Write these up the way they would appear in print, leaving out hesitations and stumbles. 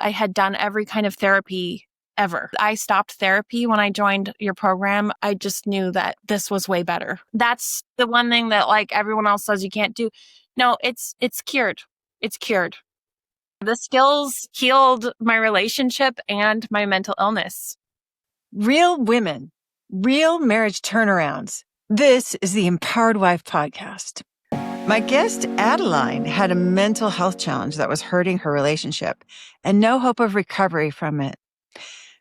I had done every kind of therapy ever. I stopped therapy when I joined your program. I just knew that this was way better. That's the one thing that like everyone else says you can't do. No, it's cured. It's cured. The skills healed my relationship and my mental illness. Real women, real marriage turnarounds. This is the Empowered Wife Podcast. My guest, Adeline, had a mental health challenge that was hurting her relationship and no hope of recovery from it.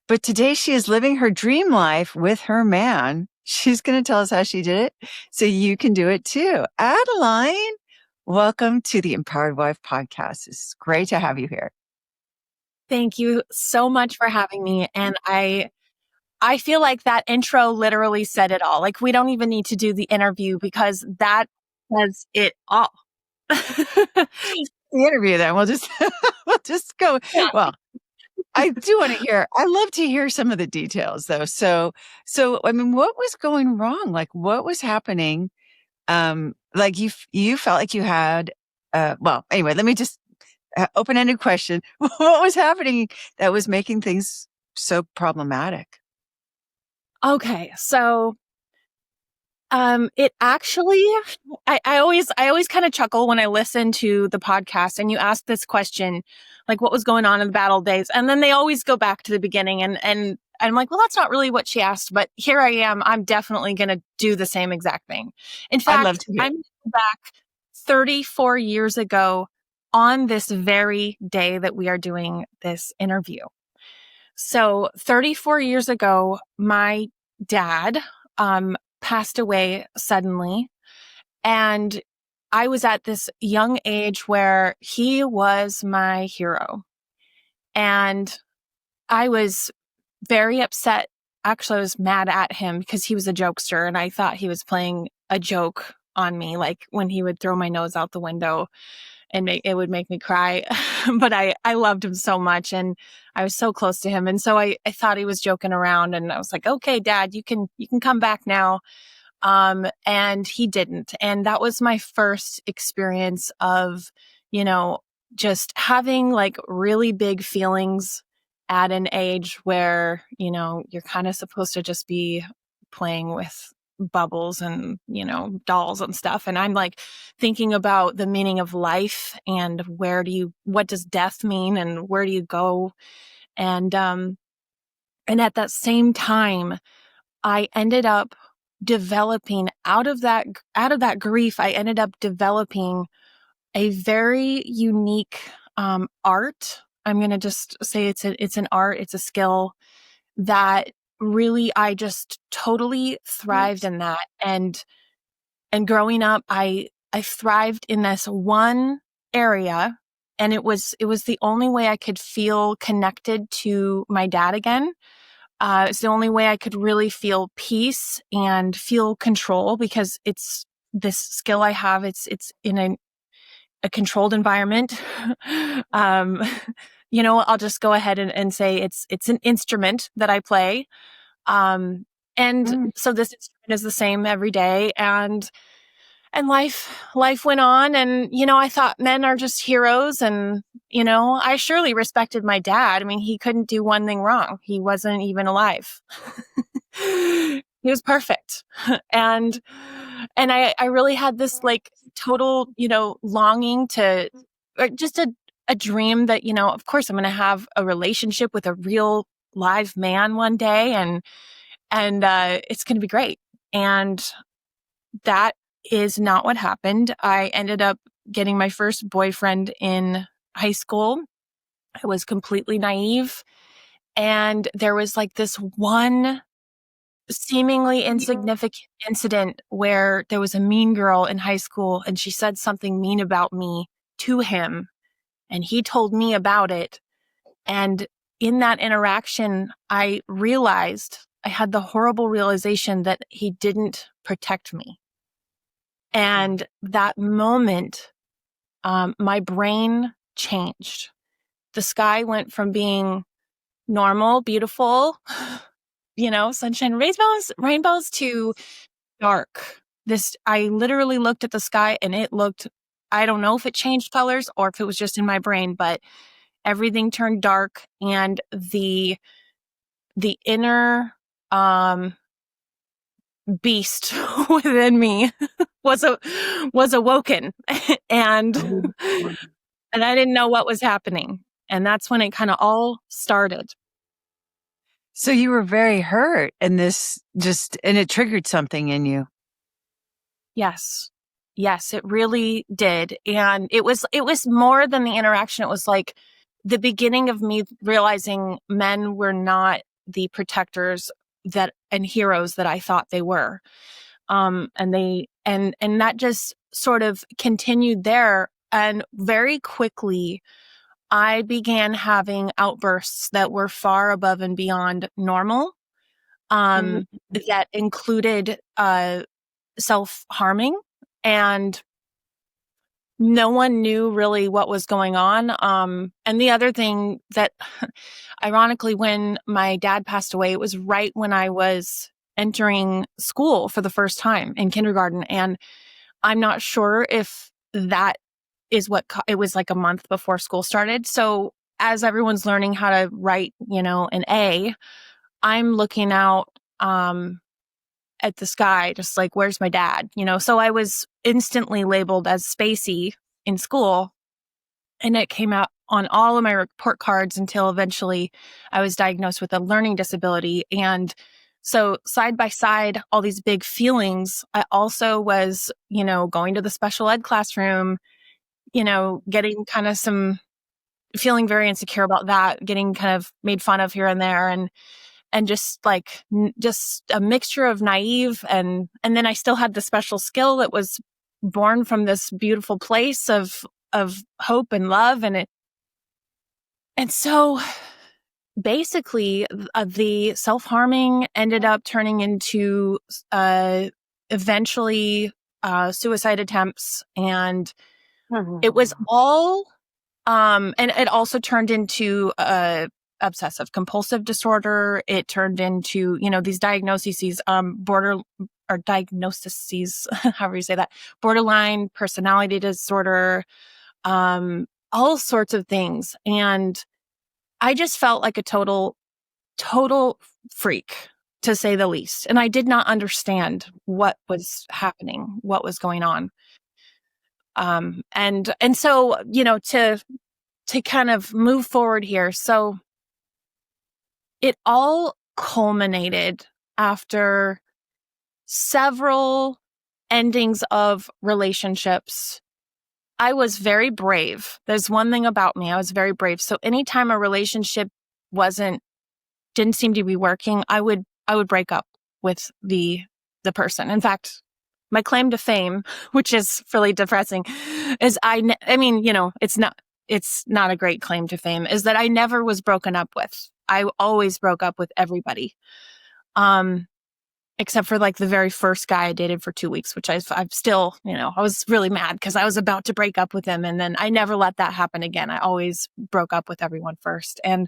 But today she is living her dream life with her man. She's going to tell us how she did it so you can do it too. Adeline, welcome to the Empowered Wife Podcast. It's great to have you here. Thank you so much for having me. And I feel like that intro literally said it all. Like we don't even need to do the interview because that says it all. The interview then. We'll just go. Yeah. Well, I do want to hear, I love to hear some of the details though. So, I mean, what was going wrong? Like what was happening? Like you felt like you had, well, anyway, let me just open-ended question. What was happening that was making things so problematic? Okay. So, it actually, I always kind of chuckle when I listen to the podcast and you ask this question, like what was going on in the battle days? And then they always go back to the beginning and I'm like, well, that's not really what she asked, but here I am. I'm definitely going to do the same exact thing. In I'd love fact, to hear. I'm back 34 years ago on this very day that we are doing this interview. So 34 years ago, my dad, passed away suddenly. And I was at this young age where he was my hero. And I was very upset. Actually, I was mad at him because he was a jokester and I thought he was playing a joke on me, like when he would throw my nose out the window and it would make me cry. But I loved him so much and I was so close to him. And so I thought he was joking around and I was like, okay, Dad, you can come back now. And he didn't. And that was my first experience of, just having like really big feelings at an age where, you're kind of supposed to just be playing with bubbles and, dolls and stuff. And I'm like thinking about the meaning of life and what does death mean and where do you go? And at that same time, I ended up developing out of that grief. I ended up developing a very unique art. I'm going to just say it's an art. It's a skill that really I just totally thrived in that. And growing up, I thrived in this one area, and it was the only way I could feel connected to my dad again. It's the only way I could really feel peace and feel control because it's this skill I have. It's in a controlled environment. I'll just go ahead and say it's an instrument that I play. So this instrument is the same every day. And life went on and, I thought men are just heroes and, I surely respected my dad. I mean, he couldn't do one thing wrong. He wasn't even alive. He was perfect. And I really had this like total, longing to, or just a dream that, of course I'm going to have a relationship with a real live man one day and it's going to be great. And that is not what happened. I ended up getting my first boyfriend in high school. I was completely naive. And there was like this one seemingly insignificant incident where there was a mean girl in high school and she said something mean about me to him. And he told me about it. And in that interaction, I had the horrible realization that he didn't protect me. And that moment, my brain changed. The sky went from being normal, beautiful, sunshine, rainbows to dark. I literally looked at the sky and it looked, I don't know if it changed colors or if it was just in my brain, but everything turned dark, and the inner beast within me was awoken, and and I didn't know what was happening. And that's when it kind of all started. So you were very hurt, and and it triggered something in you. Yes. Yes, it really did. And it was more than the interaction. It was like the beginning of me realizing men were not the protectors and heroes that I thought they were. And that just sort of continued there. And very quickly, I began having outbursts that were far above and beyond normal, that included self-harming, and no one knew really what was going on. And the other thing that, ironically, when my dad passed away, it was right when I was entering school for the first time in kindergarten. And I'm not sure if that is it was like a month before school started. So as everyone's learning how to write, an A, I'm looking out, at the sky, just like, where's my dad? So I was instantly labeled as spacey in school, and it came out on all of my report cards until eventually I was diagnosed with a learning disability. And so side by side, all these big feelings, I also was, going to the special ed classroom, getting kind of feeling very insecure about that, getting kind of made fun of here and there. And just like, just a mixture of naive. And then I still had the special skill that was born from this beautiful place of hope and love. And so basically, the self-harming ended up turning into, eventually, suicide attempts. And it was all, and it also turned into, obsessive compulsive disorder. It turned into, these diagnoses, diagnoses, however you say that, borderline personality disorder, all sorts of things. And I just felt like a total freak, to say the least. And I did not understand what was happening, what was going on. And so, to kind of move forward here. So it all culminated after several endings of relationships. I was very brave. There's one thing about me. I was very brave. So anytime a relationship didn't seem to be working, I would break up with the person. In fact, my claim to fame, which is really depressing, is it's not a great claim to fame, is that I never was broken up with. I always broke up with everybody. Except for like the very first guy I dated for 2 weeks, which I've still, I was really mad because I was about to break up with him. And then I never let that happen again. I always broke up with everyone first. And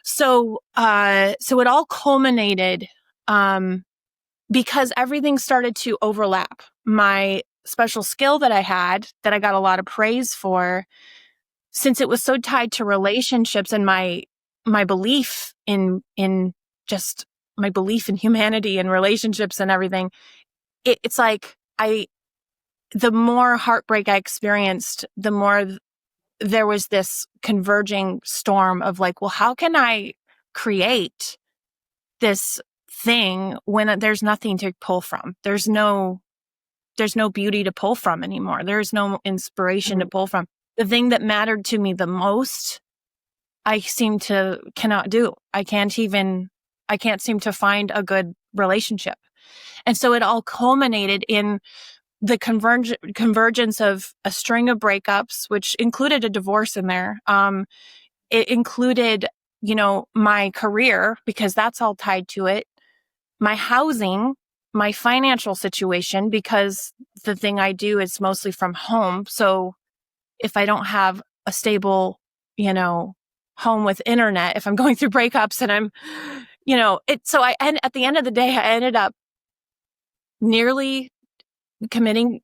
so it all culminated, because everything started to overlap. My special skill that I had, that I got a lot of praise for, since it was so tied to relationships and my belief in just my belief in humanity and relationships and everything, it's like the more heartbreak I experienced, the more there was this converging storm of like, well, how can I create this thing when there's nothing to pull from? There's no beauty to pull from anymore. There's no inspiration to pull from. The thing that mattered to me the most, I cannot do. I can't seem to find a good relationship. And so it all culminated in the convergence of a string of breakups, which included a divorce in there. It included, my career, because that's all tied to it, my housing, my financial situation, because the thing I do is mostly from home. So if I don't have a stable, home with internet, if I'm going through breakups and I'm, and at the end of the day, I ended up nearly committing,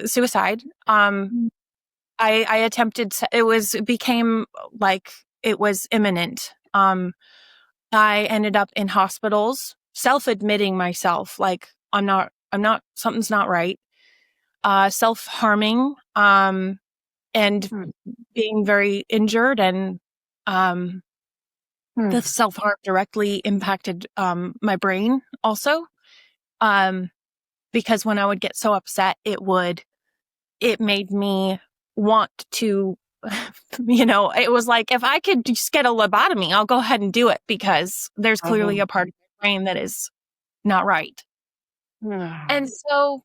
suicide. I attempted to, it became like it was imminent. I ended up in hospitals, self-admitting myself, like, something's not right. Self-harming, and Hmm. being very injured, and, Hmm. the self-harm directly impacted, my brain also. Um, because when I would get so upset, it made me want to, it was like, if I could just get a lobotomy, I'll go ahead and do it, because there's clearly Oh. a part of my brain that is not right. Hmm. And so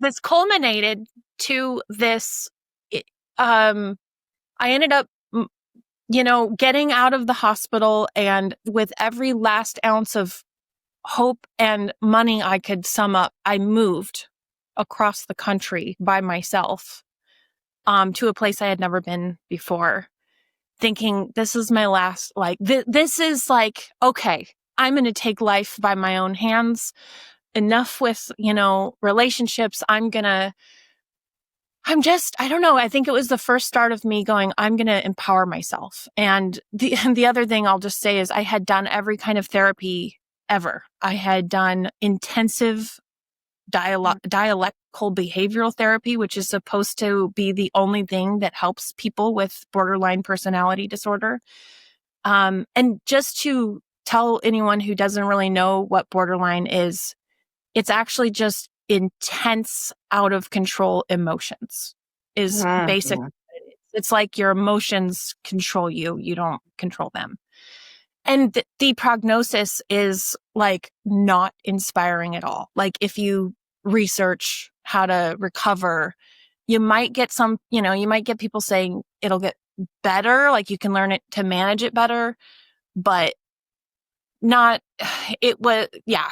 this culminated to this, it- um, I ended up, getting out of the hospital, and with every last ounce of hope and money I could sum up, I moved across the country by myself, to a place I had never been before, thinking this is my last, like, this is like, okay, I'm going to take life by my own hands. Enough with, relationships. I don't know. I think it was the first start of me going, I'm going to empower myself. And the other thing I'll just say is I had done every kind of therapy ever. I had done intensive dialectical behavioral therapy, which is supposed to be the only thing that helps people with borderline personality disorder. And just to tell anyone who doesn't really know what borderline is, it's actually just intense, out of control emotions is basic. Hmm. It's like your emotions control you. You don't control them. And the prognosis is like not inspiring at all. Like, if you research how to recover, you might get you might get people saying it'll get better. Like, you can learn it to manage it better, but not, yeah,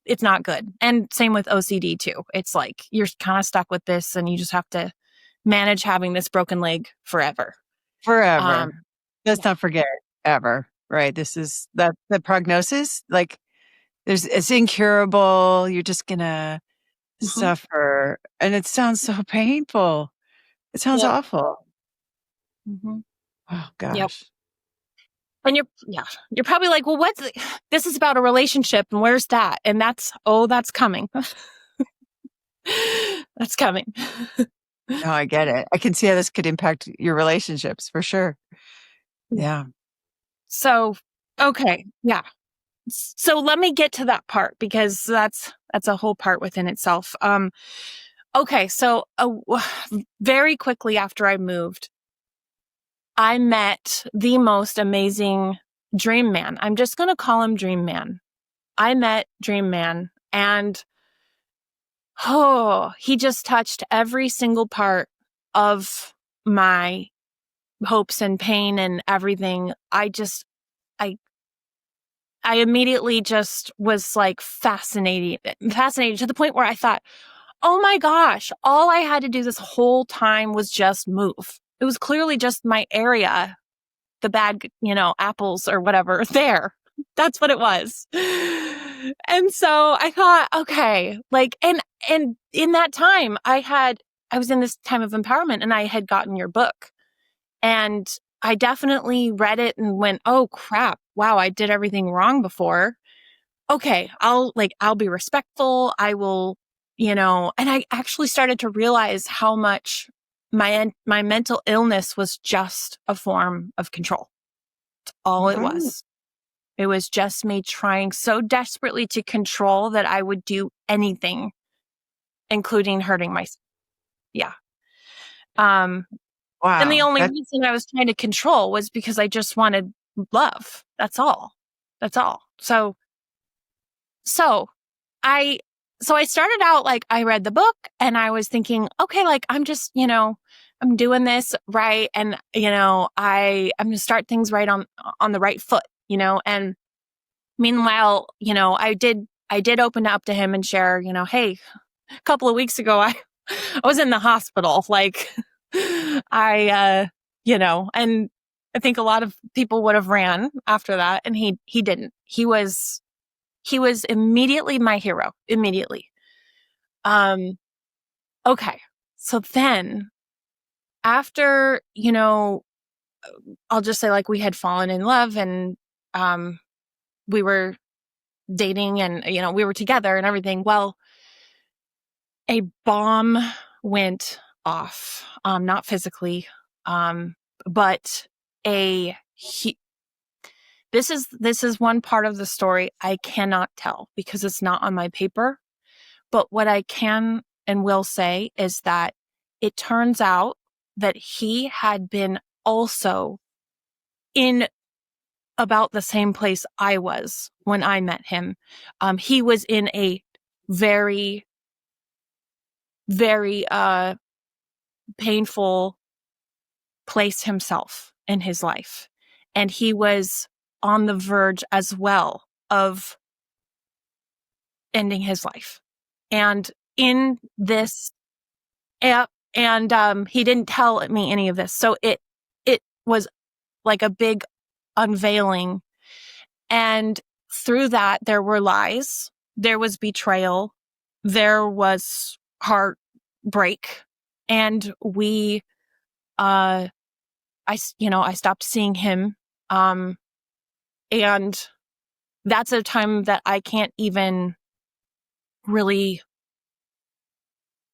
it's not good. And same with OCD too. It's like, you're kind of stuck with this, and you just have to manage having this broken leg forever. Forever. Um, Let's yeah. not forget ever. Right. This is that the prognosis. Like it's incurable. You're just gonna Mm-hmm. suffer. And it sounds so painful. It sounds Yep. awful. Mm-hmm. Oh Yep. gosh. And you're probably like, well, this is about a relationship, and where's that? And that's coming. That's coming. No, I get it. I can see how this could impact your relationships for sure. Yeah. Yeah. So, okay. Yeah. So let me get to that part, because that's a whole part within itself. Okay. So, very quickly after I moved, I met the most amazing dream man. I'm just going to call him Dream Man. I met Dream Man, and he just touched every single part of my hopes and pain and everything. I, I immediately just was like fascinated to the point where I thought, oh my gosh, all I had to do this whole time was just move. It was clearly just my area, the bad, apples or whatever there. That's what it was. And so I thought, okay, like, and in that time I was in this time of empowerment, and I had gotten your book, and I definitely read it and went, oh crap, wow, I did everything wrong before. Okay, I'll be respectful. I will, and I actually started to realize how much my mental illness was just a form of control. All it Mhm. was. It was just me trying so desperately to control that I would do anything, including hurting myself. Yeah. Um, and the Wow. only reason I was trying to control was because I just wanted love. That's all. That's all. So I started out, like, I read the book, and I was thinking, okay, like, I'm just, I'm doing this right. And, I'm going to start things right on the right foot, and meanwhile, I did open up to him and share, hey, a couple of weeks ago, I was in the hospital, like, and I think a lot of people would have ran after that, and he didn't. He was immediately my hero, immediately. Um, okay. So then after, I'll just say like we had fallen in love and we were dating and, we were together and everything. Well, a bomb went off, not physically, but this is one part of the story I cannot tell because it's not on my paper. But what I can and will say is that it turns out that he had been also in about the same place I was when I met him. He was in a very, very painful place himself in his life. And he was on the verge as well of ending his life. And in this, and he didn't tell me any of this. So it was like a big unveiling. And through that, there were lies, there was betrayal, there was heartbreak. And I stopped seeing him. And that's a time that I can't even really,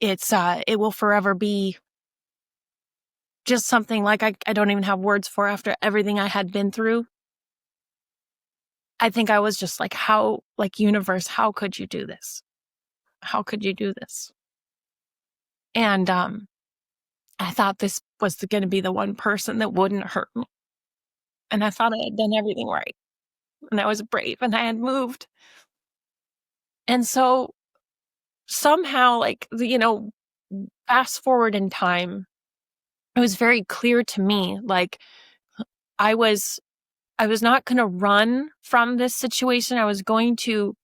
it will forever be just something like I don't even have words for after everything I had been through. I think I was just like, universe, how could you do this? How could you do this? And I thought this was going to be the one person that wouldn't hurt me. And I thought I had done everything right. And I was brave and I had moved. And so somehow, fast forward in time, it was very clear to me, like I was not going to run from this situation. I was going to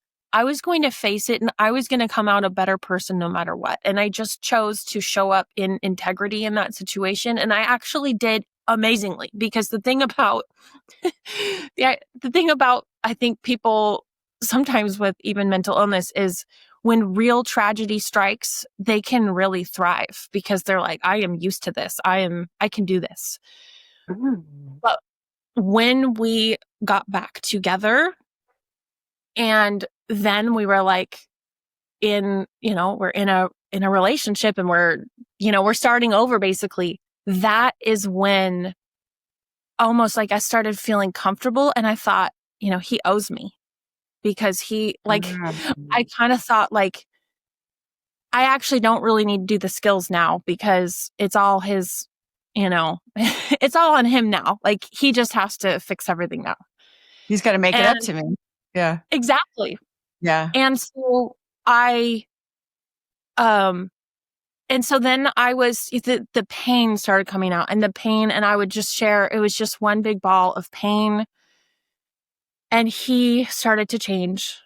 face it and I was going to come out a better person no matter what. And I just chose to show up in integrity in that situation. And I actually did amazingly, because the thing about, I think people sometimes with even mental illness is when real tragedy strikes, they can really thrive because they're like, I am used to this. I can do this. But when we got back together and then we were like we're in a relationship and we're starting over basically, that is when almost like I started feeling comfortable and I thought, he owes me because I kind of thought like, I actually don't really need to do the skills now because it's all his, it's all on him now. Like he just has to fix everything now. He's got to make it up to me. Yeah. Exactly. Yeah. And so and so then the pain started coming out and I would just share, it was just one big ball of pain. And he started to change.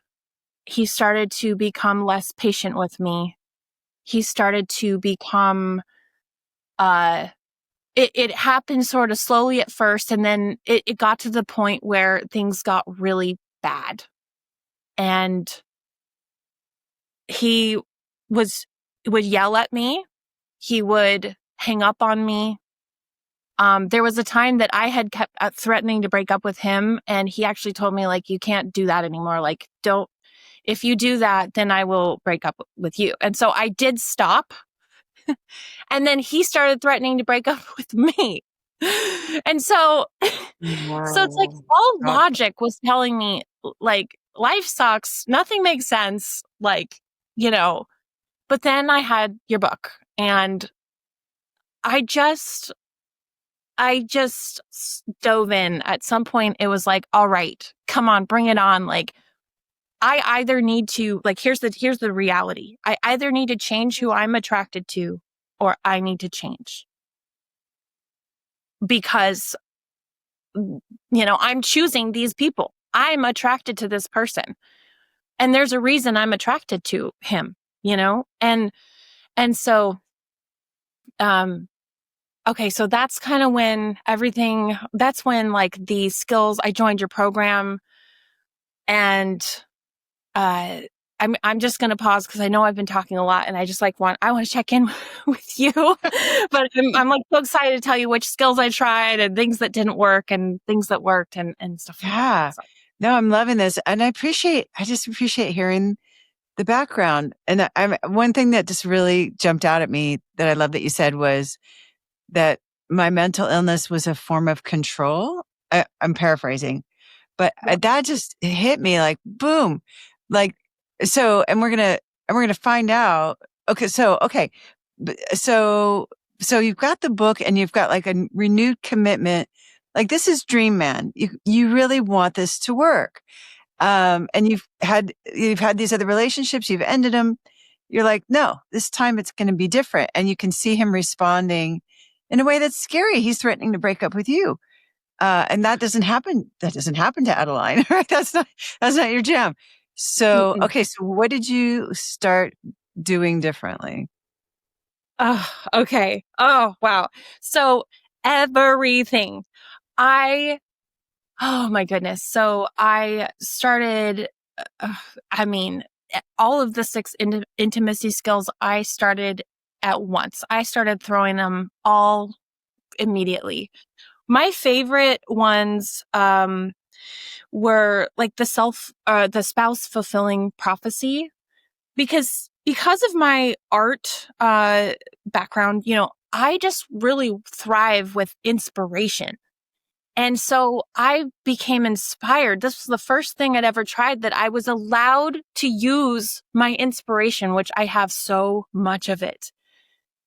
He started to become less patient with me. He started to become, it happened sort of slowly at first. And then it got to the point where things got really bad. And he would yell at me. He would hang up on me. There was a time that I had kept threatening to break up with him. And he actually told me, like, you can't do that anymore. Like, if you do that, then I will break up with you. And so I did stop. And then he started threatening to break up with me. And so, so it's like all logic was telling me, like, life sucks. Nothing makes sense. Like, but then I had your book and I just dove in. At some point it was like, all right, come on, bring it on. Like, I either need to, like, here's the reality. I either need to change who I'm attracted to or I need to change. Because, I'm choosing these people. I'm attracted to this person. And there's a reason I'm attracted to him, And so, okay, so that's kind of when that's when like the skills, I joined your program and, I I'm just going to pause because I know I've been talking a lot and I just I want to check in with you, but I'm like so excited to tell you which skills I tried and things that didn't work and things that worked and stuff like that. Yeah. So. No, I'm loving this. And I just appreciate hearing the background. And one thing that just really jumped out at me that I love that you said was that my mental illness was a form of control. I'm paraphrasing, but Yep. that just hit me like boom. Like, and we're going to find out. Okay. So you've got the book and you've got like a renewed commitment. Like this is Dream Man. You really want this to work. And you've had these other relationships, you've ended them. You're like, no, this time it's going to be different. And you can see him responding in a way that's scary. He's threatening to break up with you. And that doesn't happen. That doesn't happen to Adeline, right? That's not your jam. So, Mm-mm. okay. So what did you start doing differently? Oh, okay. Oh, wow. So everything. I Oh my goodness. So I started, uh, I mean, all of the six intimacy skills I started at once. I started throwing them all immediately. My favorite ones were like the spouse fulfilling prophecy because of my art background, I just really thrive with inspiration. And so I became inspired. This was the first thing I'd ever tried that I was allowed to use my inspiration, which I have so much of it.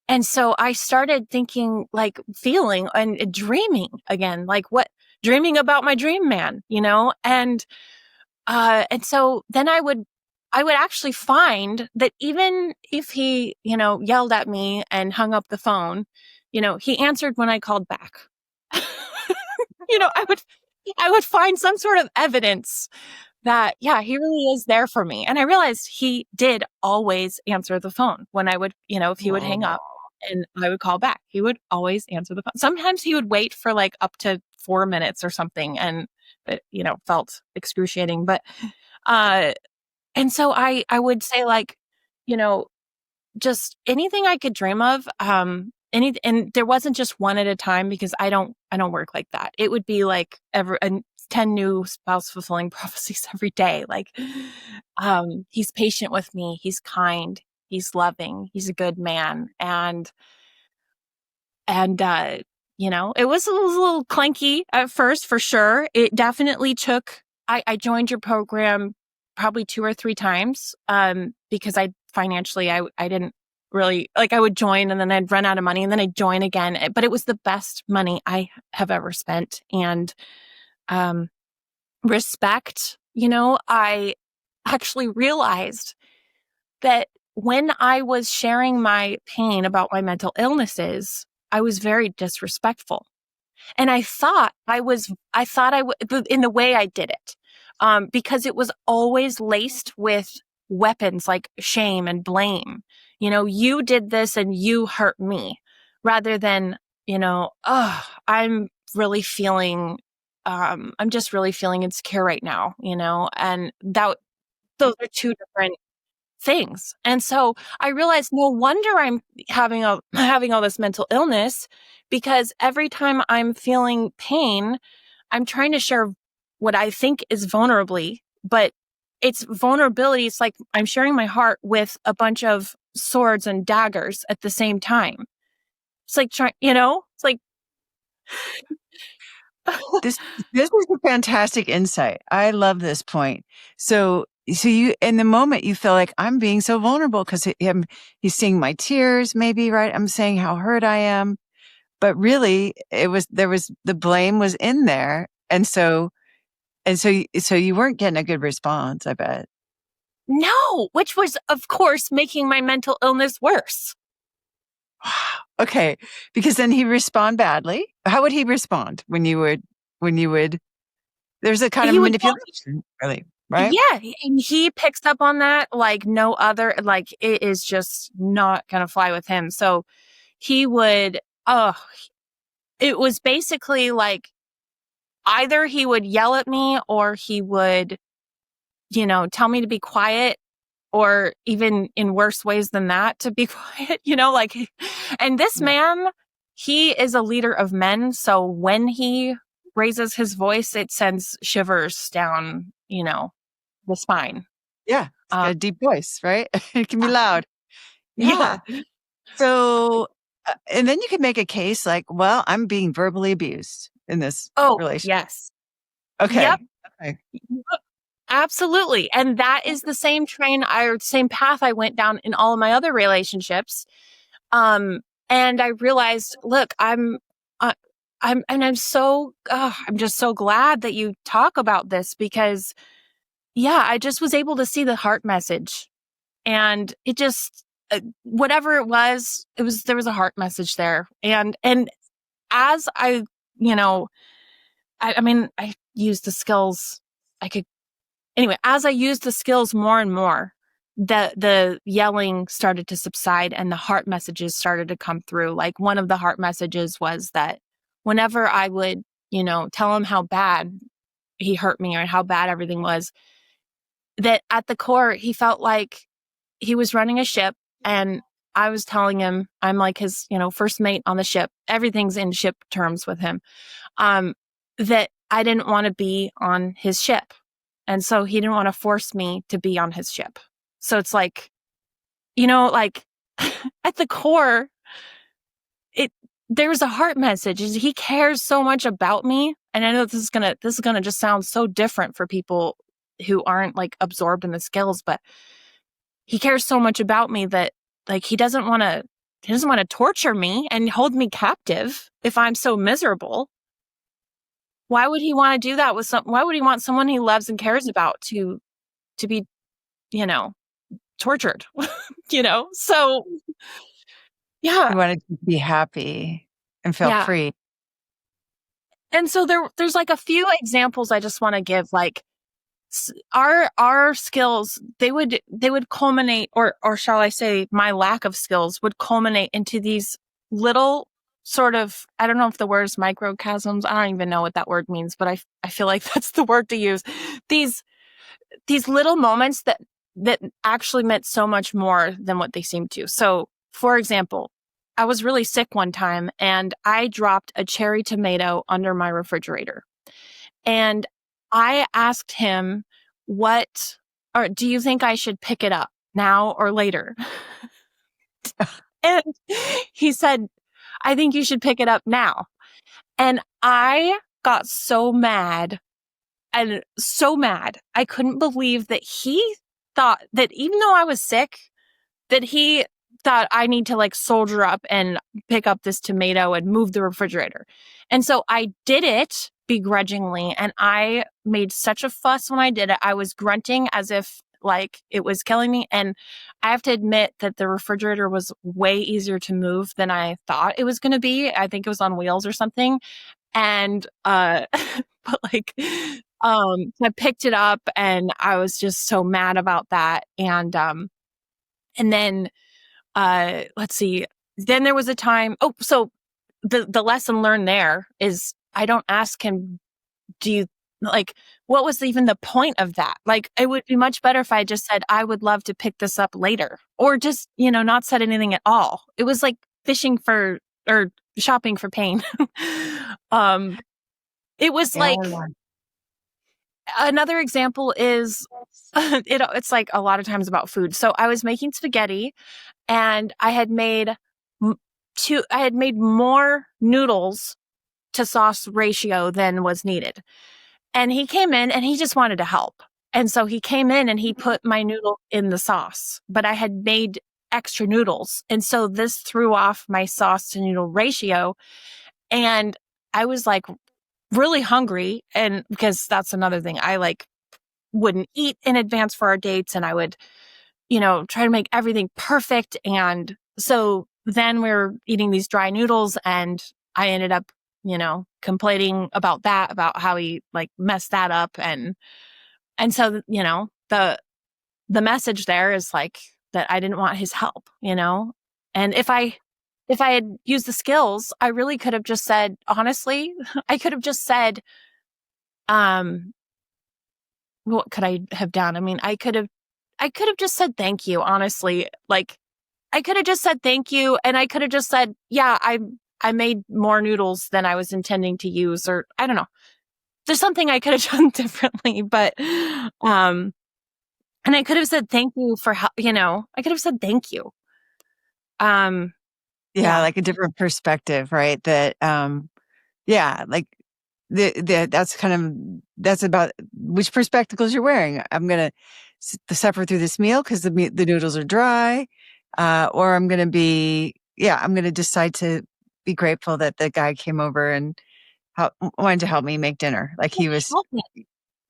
And so I started thinking, like feeling and dreaming again, dreaming about my dream man, and so then I would actually find that even if he, yelled at me and hung up the phone, he answered when I called back. you know, I would I would find some sort of evidence that, yeah, he really is there for me. And I realized he did always answer the phone when I would, if he would hang Oh, up and I would call back, he would always answer the phone. Sometimes he would wait for like up to 4 minutes or something. And it, felt excruciating. Uh, and so I would say you know, just anything I could dream of. And there wasn't just one at a time because I don't work like that. It would be like 10 new spouse fulfilling prophecies every day. He's patient with me. He's kind. He's loving. He's a good man. And it was a little clanky at first for sure. It definitely took, I joined your program probably 2 or 3 times, because I didn't really I would join and then I'd run out of money and then I'd join again, but it was the best money I have ever spent. And, um, respect, I actually realized that when I was sharing my pain about my mental illnesses, I was very disrespectful. And I thought I would, in the way I did it, because it was always laced with weapons like shame and blame. You did this and you hurt me, rather than, oh, I'm just really feeling insecure right now, and those are two different things. And so I realized no wonder I'm having all this mental illness, because every time I'm feeling pain, I'm trying to share what I think is vulnerably, but it's vulnerability. It's like I'm sharing my heart with a bunch of swords and daggers at the same time. It's like it's like this is a fantastic insight. I love this point. So you, in the moment, you feel like I'm being so vulnerable because he's seeing my tears, maybe, right? I'm saying how hurt I am, but really, the blame was in there, so you weren't getting a good response, I bet. no, which was of course making my mental illness worse. Okay, because then he respond badly. How would he respond when you would? There's a kind of He would manipulation, really, right? Yeah, and he picks up on that like no other. Like it is just not gonna fly with him. So he would, oh, it was basically like either he would yell at me or he would, tell me to be quiet, or even in worse ways than that to be quiet, like, and this man, he is a leader of men. So when he raises his voice, it sends shivers down, the spine. Yeah. It's got a deep voice, right? It can be loud. Yeah. Yeah. So, and then you could make a case like, well, I'm being verbally abused in this Oh, relationship. yes. Okay. Yep. Okay. Absolutely. And that is the same same path I went down in all of my other relationships. And I realized, look, I'm just so glad that you talk about this because, yeah, I just was able to see the heart message, and it just, whatever there was a heart message there. And as I used the skills I could, anyway, as I used the skills more and more, the yelling started to subside and the heart messages started to come through. Like, one of the heart messages was that whenever I would, tell him how bad he hurt me or how bad everything was, that at the core, he felt like he was running a ship, and I was telling him I'm like his, first mate on the ship. Everything's in ship terms with him. That I didn't want to be on his ship. And so he didn't want to force me to be on his ship. So it's like, like at the core, there's a heart message. He cares so much about me. And I know this is gonna just sound so different for people who aren't like absorbed in the skills, but he cares so much about me that, like, he doesn't want to torture me and hold me captive if I'm so miserable. Why would he want to do that why would he want someone he loves and cares about to be, tortured? So yeah. You wanted to be happy and feel Yeah. free. And so there's like a few examples I just want to give, like, our skills, they would culminate, or shall I say my lack of skills would culminate into these little sort of, I don't know if the word is microcosms. I don't even know what that word means, but I feel like that's the word to use. These little moments that actually meant so much more than what they seemed to. So, for example, I was really sick one time and I dropped a cherry tomato under my refrigerator. And I asked him, do you think I should pick it up now or later? And he said, I think you should pick it up now. And I got so mad. And so mad. I couldn't believe that he thought that, even though I was sick, that he thought I need to like soldier up and pick up this tomato and move the refrigerator. And so I did it begrudgingly, and I made such a fuss when I did it. I was grunting as if like it was killing me. And I have to admit that the refrigerator was way easier to move than I thought it was going to be. I think it was on wheels or something. And, but like, I picked it up and I was just so mad about that. And then, let's see, then there was a time, so the lesson learned there is I don't ask him, do you, like, what was even the point of that? Like, it would be much better if I just said, I would love to pick this up later, or just, not said anything at all. It was like fishing for, or shopping for pain. It was like, another example is, it's like a lot of times about food. So I was making spaghetti and I had made more noodles to sauce ratio than was needed. And he came in and he just wanted to help. And so he came in and he put my noodle in the sauce, but I had made extra noodles. And so this threw off my sauce to noodle ratio. And I was like really hungry. And because that's another thing, I like wouldn't eat in advance for our dates, and I would, try to make everything perfect. And so then we were eating these dry noodles and I ended up, complaining about how he like messed that up. And so, the message there is like that I didn't want his help, and if I had used the skills, I really could have just said, honestly, I could have just said, what could I have done? I mean, I could have I could have just said thank you, honestly. Like, I could have just said thank you, and I could have just said, yeah, I made more noodles than I was intending to use, or I don't know. There's something I could have done differently, but and I could have said thank you for help, I could have said thank you. Yeah, Yeah. like a different perspective, right? That, yeah, like that's about which spectacles you're wearing. I'm gonna suffer through this meal because the noodles are dry, or I'm gonna decide to be grateful that the guy came over and wanted to help me make dinner. Like he was Help me.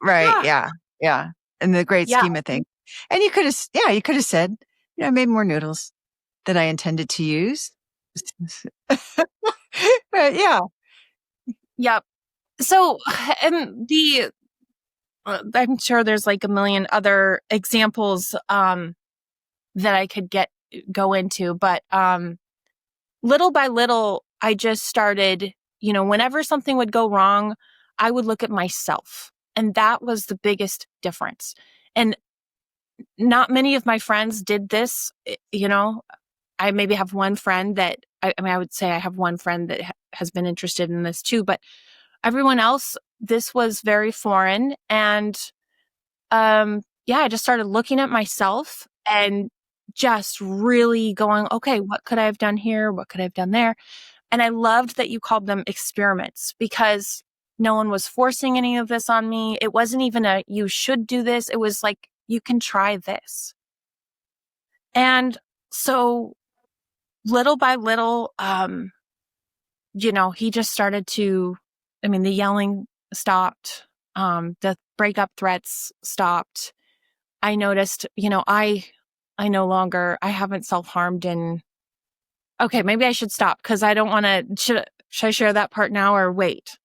right, Yeah. yeah, yeah. In the great Yeah. scheme of things, and you could have said, I made more noodles than I intended to use. But yeah, Yep. So, and I'm sure there's like a million other examples, that I could go into, but, little by little, I just started, whenever something would go wrong, I would look at myself. And that was the biggest difference. And not many of my friends did this. I maybe have one friend that, I would say I have one friend that has been interested in this too, but everyone else, this was very foreign. And, yeah, I just started looking at myself and just really going, okay, what could I have done here? What could I have done there? And I loved that you called them experiments, because no one was forcing any of this on me. It wasn't even you should do this. It was like, you can try this. And so little by little, he just started the yelling stopped. The breakup threats stopped. I noticed, I no longer, I haven't self-harmed in, okay, maybe I should stop because I don't want to, should I share that part now or wait?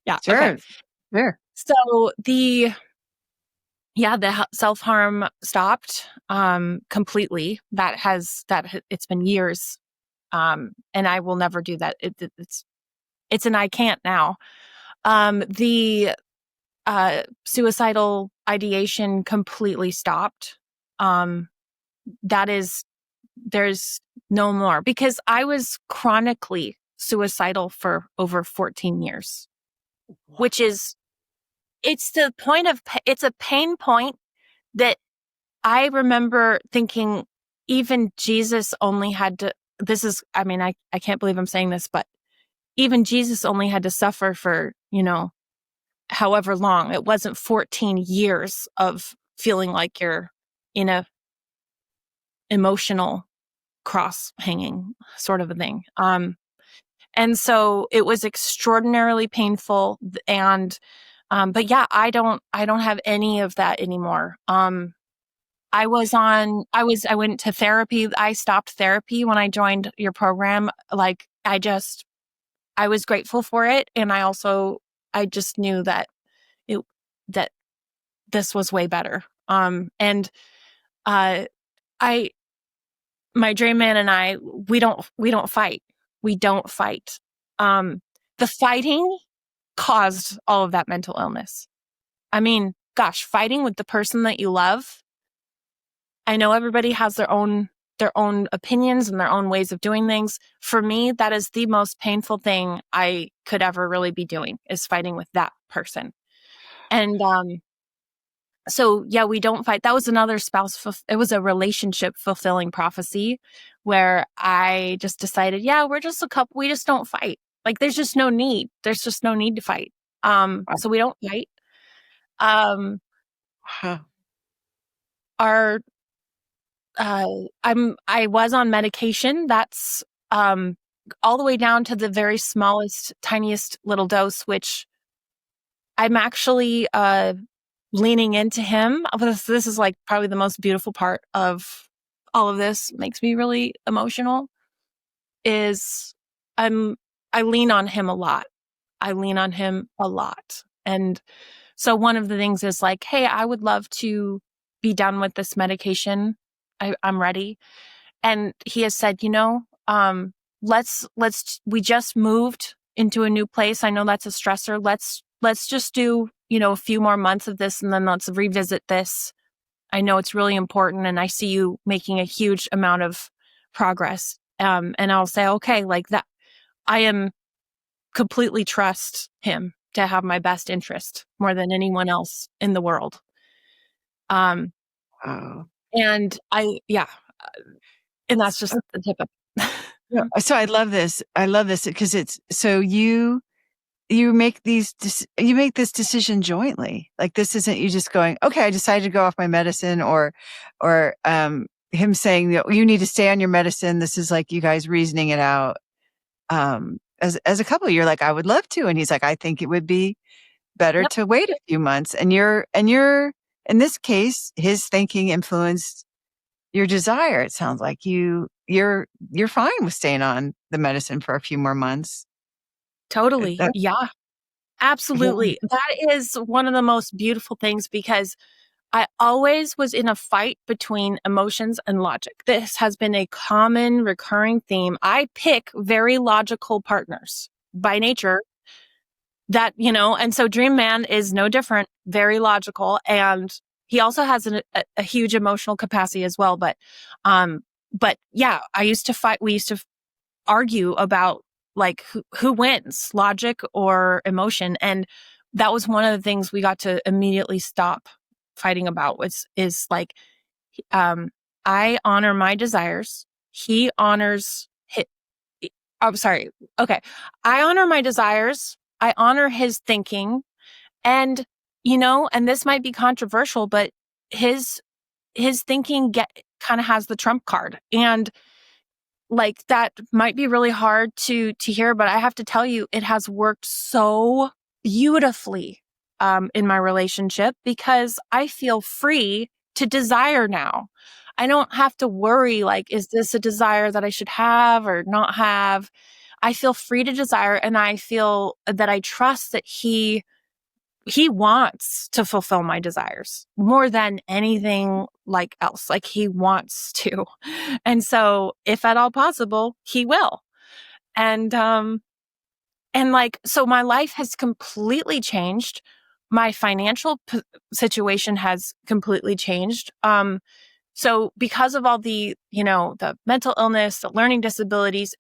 Yeah. Okay. sure, sure. So the self-harm stopped, completely. It's been years. And I will never do that. It's an I can't now. The suicidal ideation completely stopped. There's no more, because I was chronically suicidal for over 14 years, which is, it's a pain point that I remember thinking even Jesus only had to, I can't believe I'm saying this, but even Jesus only had to suffer for, however long. It wasn't 14 years of feeling like you're in a emotional cross hanging sort of a thing. And so it was extraordinarily painful. And, but yeah, I don't have any of that anymore. I went to therapy. I stopped therapy when I joined your program. Like, I was grateful for it. And I just knew that that this was way better. And, I, my dream man and I, we don't fight. We don't fight. The fighting caused all of that mental illness. I mean, gosh, fighting with the person that you love. I know everybody has their own opinions and their own ways of doing things. For me, that is the most painful thing I could ever really be doing, is fighting with that person. And, so yeah, we don't fight. That was another it was a relationship fulfilling prophecy, where I just decided, yeah, we're just a couple. We just don't fight. Like, there's just no need. There's just no need to fight. So we don't fight. Um, Huh. our, I was on medication. That's, all the way down to the very smallest, tiniest little dose, which I'm actually, leaning into him. This is like probably the most beautiful part of all of this, makes me really emotional, is I lean on him a lot. I lean on him a lot. And so one of the things is like, hey, I would love to be done with this medication. I'm ready. And he has said, we just moved into a new place. I know that's a stressor. Let's just do, a few more months of this, and then let's revisit this I know it's really important, and I see you making a huge amount of progress. And I'll say, okay, like that, I am completely trust him to have my best interest more than anyone else in the world. Um, Oh. and and that's just the tip of Yeah. So I love this. I love this because it's so you make you make this decision jointly. Like this isn't you just going, okay, I decided to go off my medicine, or him saying that you need to stay on your medicine. This is like you guys reasoning it out. As a couple, you're like, I would love to, and he's like, I think it would be better Yep, to wait a few months. And you're in this case, his thinking influenced your desire. It sounds like you're fine with staying on the medicine for a few more months. totally. That, Yeah, yeah. absolutely. That is one of the most beautiful things because I always was in a fight between emotions and logic. This has been a common recurring theme. I pick very logical partners by nature that, and so Dream Man is no different, very logical. And he also has a huge emotional capacity as well. But yeah, we used to argue about like who wins, logic or emotion. And that was one of the things we got to immediately stop fighting about is like, um, I honor my desires. He honors his, I'm sorry. Okay. I honor my desires. I honor his thinking. And, and this might be controversial, but his, his thinking kind of has the trump card. And like that might be really hard to hear, but I have to tell you, it has worked so beautifully in my relationship because I feel free to desire now. I don't have to worry like, is this a desire that I should have or not have? I feel free to desire, and I feel that I trust that he wants to fulfill my desires more than anything like else. Like he wants to. And so if at all possible, he will. And, so my life has completely changed. My financial situation has completely changed. So because of all the mental illness, the learning disabilities,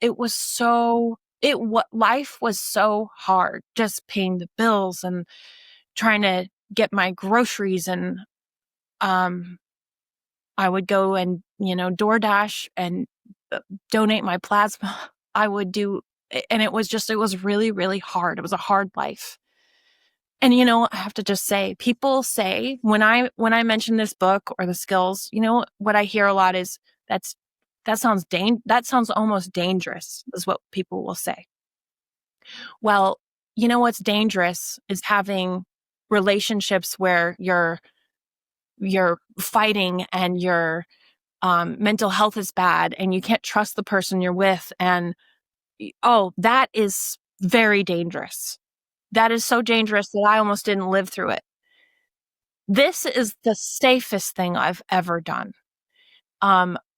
life was so hard, just paying the bills and trying to get my groceries, and um I would go and DoorDash and donate my plasma. I would do, and it was really, really hard. It was a hard life. And I have to just say, people say when I mention this book or the skills, what I hear a lot is that sounds almost dangerous, is what people will say. Well, what's dangerous is having relationships where you're fighting and your mental health is bad and you can't trust the person you're with. And that is very dangerous. That is so dangerous that I almost didn't live through it. This is the safest thing I've ever done,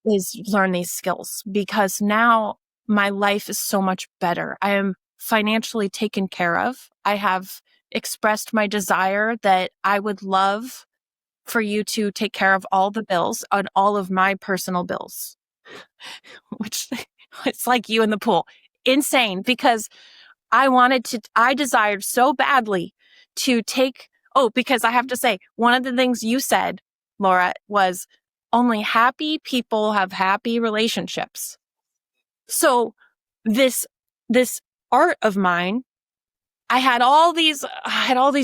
is learn these skills, because now my life is so much better. I am financially taken care of. I have expressed my desire that I would love for you to take care of all the bills on all of my personal bills, which it's like you in the pool. Insane, because I desired so badly to because I have to say, one of the things you said, Laura, was only happy people have happy relationships. So this art of mine, I had all these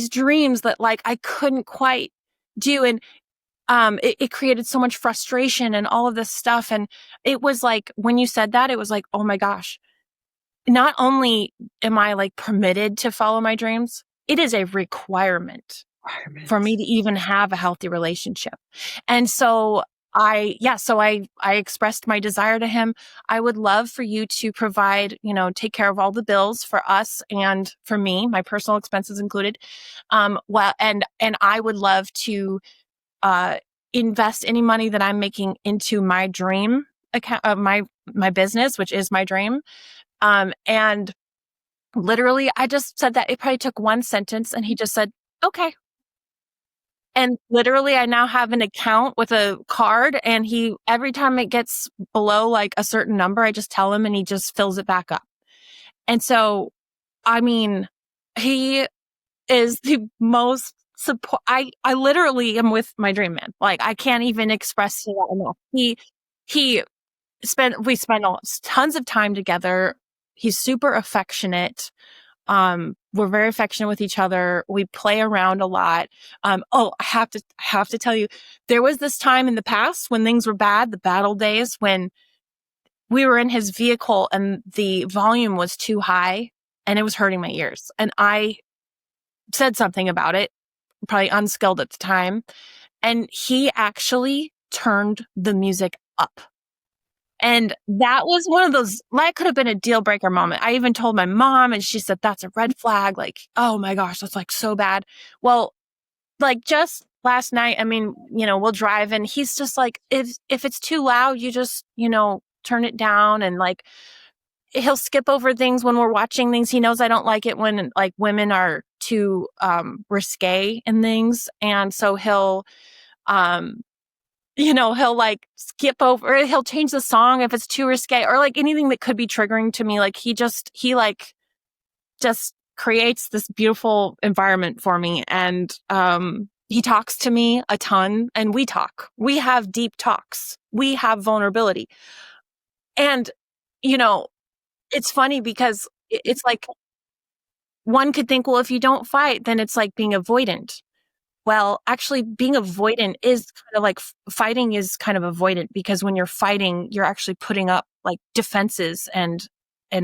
dreams that like I couldn't quite do. And it created so much frustration and all of this stuff. And it was like, when you said that, it was like, oh my gosh, not only am I like permitted to follow my dreams, it is a requirement for me to even have a healthy relationship. And so I expressed my desire to him. I would love for you to provide, take care of all the bills for us and for me, my personal expenses included. And I would love to invest any money that I'm making into my dream account, my business, which is my dream. And literally, I just said that. It probably took one sentence, and he just said, "Okay." And literally I now have an account with a card, and every time it gets below like a certain number, I just tell him and he just fills it back up. And so, I mean, he is the most support. I literally am with my dream man. Like, I can't even express to that enough. He we spend tons of time together. He's super affectionate. We're very affectionate with each other. We play around a lot. Oh, I have to tell you, there was this time in the past when things were bad, the bad old days, when we were in his vehicle and the volume was too high and it was hurting my ears. And I said something about it, probably unskilled at the time. And he actually turned the music up. And that was one of those, that could have been a deal breaker moment. I even told my mom, and she said, that's a red flag. Like, oh my gosh, that's like so bad. Well, like just last night, I mean, we'll drive and he's just like, if it's too loud, you just, turn it down. And like, he'll skip over things when we're watching things. He knows I don't like it when like women are too, risque in things. And so he'll like skip over, he'll change the song if it's too risque, or like anything that could be triggering to me. Like he creates this beautiful environment for me. And, he talks to me a ton, and we talk. We have deep talks. We have vulnerability. And, it's funny because it's like one could think, well, if you don't fight, then it's like being avoidant. Well, actually being avoidant is kind of like fighting is kind of avoidant, because when you're fighting, you're actually putting up like defenses and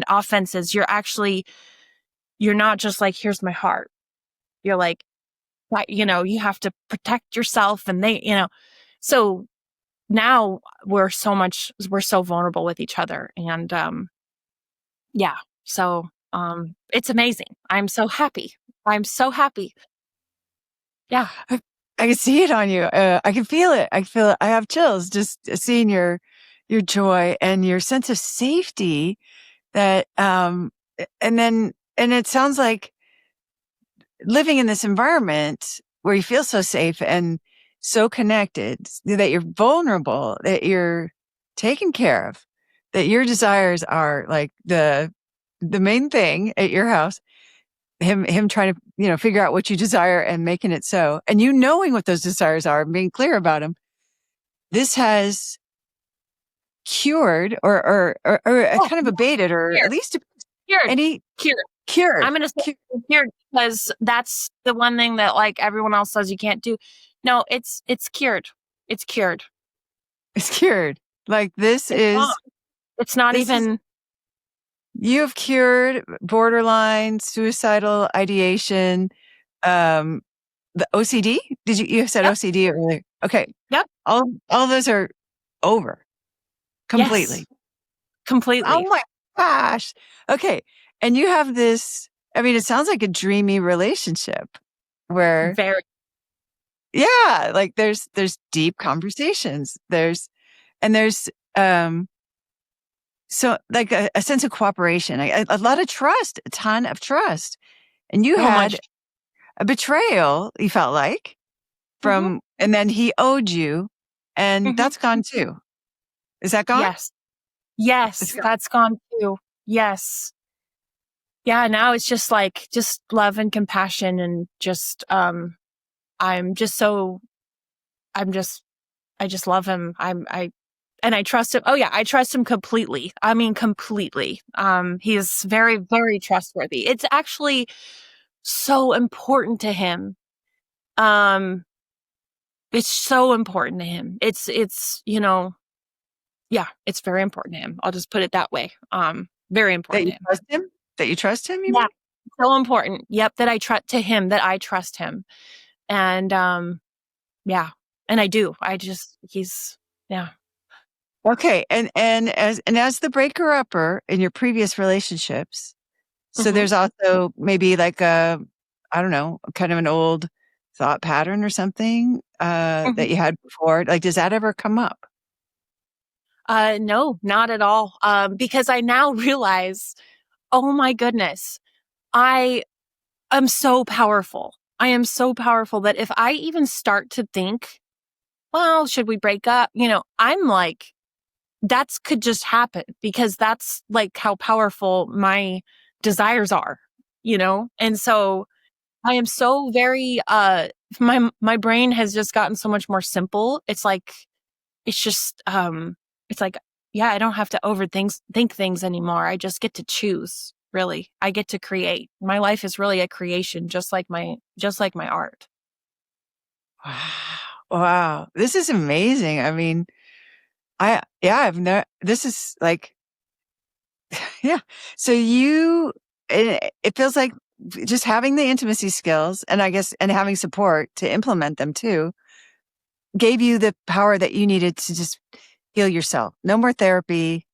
offenses. You're not just like, here's my heart. You're like, you have to protect yourself, and so now we're so vulnerable with each other. And, yeah, so, it's amazing. I'm so happy. I'm so happy. Yeah. I can see it on you. I can feel it. I have chills just seeing your joy and your sense of safety that, and it sounds like living in this environment where you feel so safe and so connected, that you're vulnerable, that you're taken care of, that your desires are like the main thing at your house. Him trying to, figure out what you desire and making it so, and knowing what those desires are and being clear about them. This has cured or kind of abated, or Cured. at least Cured. Cured. I'm going to say cured, because that's the one thing that like everyone else says you can't do. No, it's cured. It's cured. It's cured. Like It's not. It's not even. You have cured borderline suicidal ideation, the OCD. You said Yep. OCD earlier? Okay. Yep. All those are over completely. Yes, completely. Oh my gosh. Okay. And you have this, I mean, it sounds like a dreamy relationship where, Very. yeah, like there's deep conversations. There's so like a sense of cooperation, a lot of trust, a ton of trust. And you had a betrayal, you felt like, from, and then he owed you, and that's gone too. Is that gone? Yes, that's gone too. Yes. Yeah, now it's just like, just love and compassion, and just, I just love him. And I trust him. Oh yeah, I trust him completely. I mean, completely. He is very, very trustworthy. It's actually so important to him. It's so important to him. It's, yeah, it's very important to him. I'll just put it that way. Very important to him. Trust him? That you trust him, you Yeah. mean? So important. Yep. That I trust him. And, yeah. And I do. Yeah. Okay. And as the breaker upper in your previous relationships, so there's also maybe like I don't know, kind of an old thought pattern or something, that you had before. Like, does that ever come up? No, not at all. Because I now realize, oh my goodness, I am so powerful. I am so powerful that if I even start to think, well, should we break up? I'm like, that's could just happen because that's like how powerful my desires are, And so I am so very, my brain has just gotten so much more simple. It's like, it's just, it's like, yeah, I don't have to think things anymore. I just get to choose, really. I get to create. My life is really a creation, just like my art. Wow. Wow. This is amazing. I mean, I've never, this is like, yeah. So it feels like just having the intimacy skills and I guess, and having support to implement them too, gave you the power that you needed to just heal yourself. No more therapy.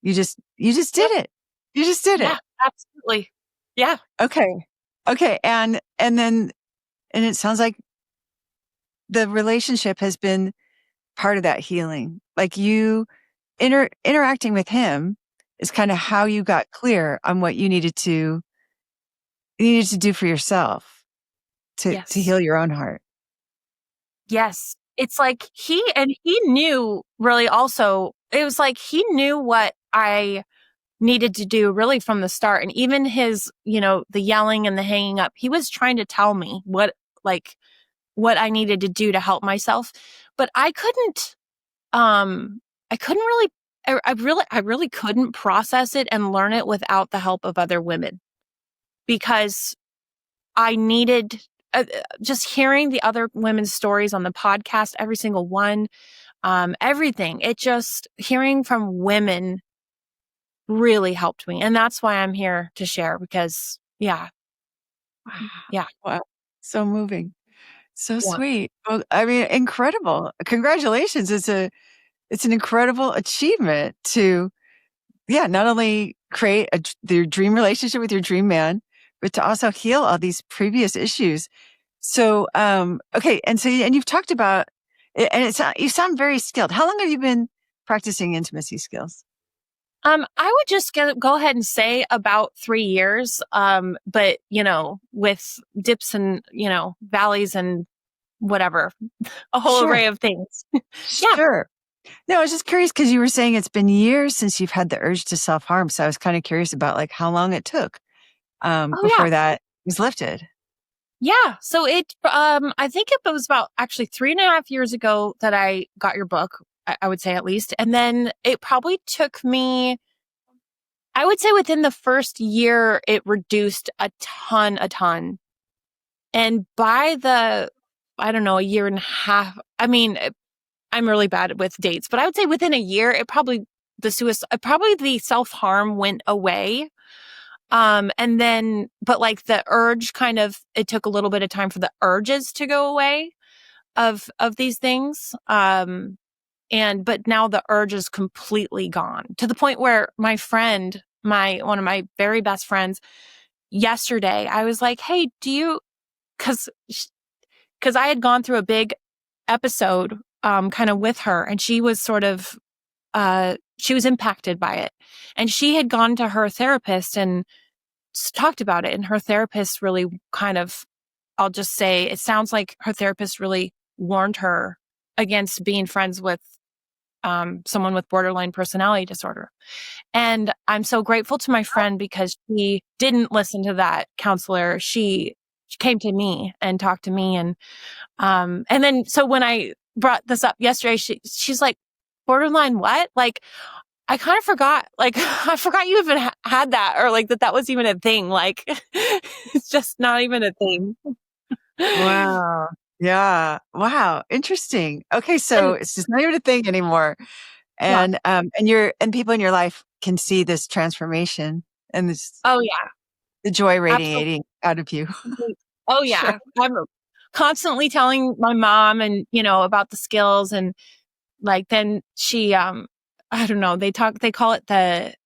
You just did Yep. it. You just did Yeah, it. absolutely. Yeah. Okay. Okay. And it sounds like the relationship has been part of that healing. Like interacting with him is kind of how you got clear on what you needed to do for yourself to Yes. heal your own heart. Yes. It's like he knew really also, it was like he knew what I needed to do really from the start. And even his, the yelling and the hanging up, he was trying to tell me what I needed to do to help myself. But I couldn't really, I really couldn't process it and learn it without the help of other women because I needed just hearing the other women's stories on the podcast, every single one, everything. It just hearing from women really helped me. And that's why I'm here to share because, yeah, Wow. yeah, Wow. So moving. So yeah. sweet. Well, I mean, incredible. Congratulations. It's an incredible achievement to, yeah, not only create your dream relationship with your dream man, but to also heal all these previous issues. So, okay. And you've talked about it, and you sound very skilled. How long have you been practicing intimacy skills? I would just go ahead and say about 3 years. But with dips and, valleys and whatever, a whole Sure. array of things. Yeah. Sure. No, I was just curious because you were saying it's been years since you've had the urge to self-harm. So I was kind of curious about like how long it took, Oh, yeah. before that was lifted. Yeah. So I think it was about actually 3.5 years ago that I got your book, I would say at least. And then it probably took me, I would say within the first year, it reduced a ton. And by I don't know, a year and a half, I mean, I'm really bad with dates, but I would say within a year, probably the self-harm went away. And then, but like the urge it took a little bit of time for the urges to go away of these things. But now the urge is completely gone to the point where one of my very best friends yesterday, I was like, hey, cause, cause I had gone through a big episode, kind of with her and she was sort of, she was impacted by it and she had gone to her therapist and talked about it. And her therapist really I'll just say, it sounds like her therapist really warned her against being friends with someone with borderline personality disorder. And I'm so grateful to my friend because she didn't listen to that counselor. She came to me and talked to me. And then, so when I brought this up yesterday, she's like, borderline what? Like, I kind of forgot, like, I forgot you even had that or like that was even a thing. Like, it's just not even a thing. Wow. Yeah. Wow. Interesting. Okay. So And it's just not even a thing anymore. yeah. And people in your life can see this transformation and Oh, yeah. the joy Absolutely. radiating out of you. Oh, Sure. yeah. I'm constantly telling my mom and, about the skills and like, then she, I don't know, they call it